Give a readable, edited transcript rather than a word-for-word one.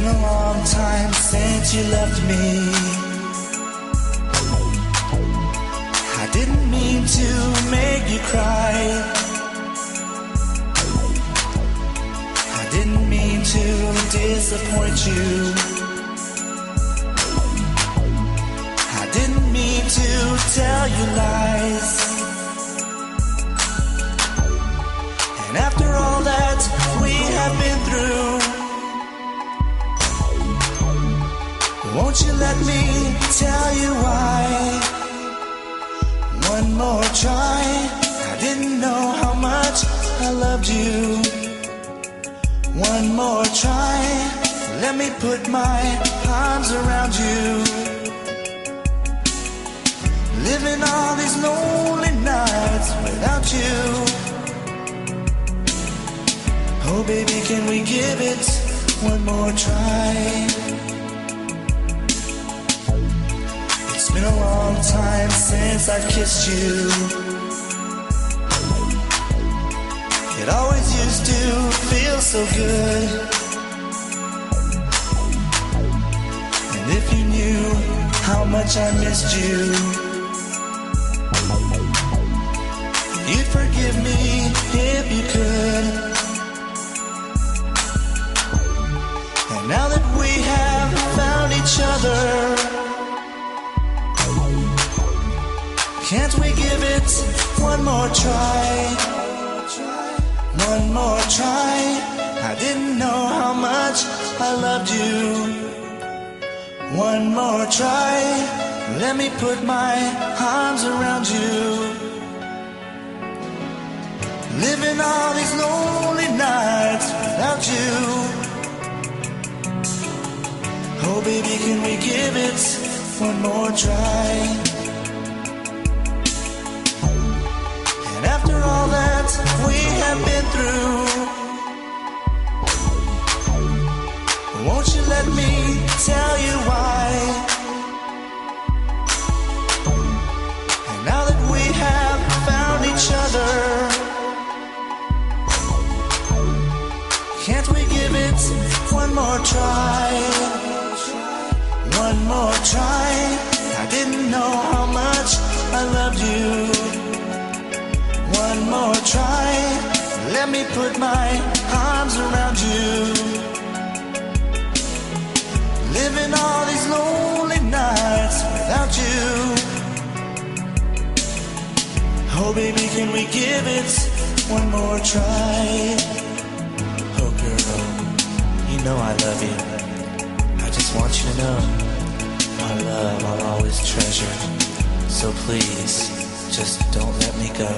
been a long time since you left me. I didn't mean to make you cry. I didn't mean to disappoint you. I didn't mean to tell you lies. And after all that we have been through, won't you let me tell you why? One more try. I didn't know how much I loved you. One more try. Let me put my arms around you. Living all these lonely nights without you. Oh baby, can we give it one more try? It's been a long time since I've kissed you. It always used to feel so good. And if you knew how much I missed you, you'd forgive me if you could. And now that we have found each other, can't we give it one more try? One more try. I didn't know how much I loved you. One more try. Let me put my arms around you. Living all these lonely nights without you. Oh baby, can we give it one more try? And after all that we have been through, won't you let me tell you why? And now that we have found each other, can't we give it one more try? One more try. I didn't know how much I loved you. One more try. Let me put my arms around you. Living all these lonely nights without you. Oh baby, can we give it one more try? Oh girl, you know I love you. I just want you to know my love I'll always treasure. So please, just don't let me go.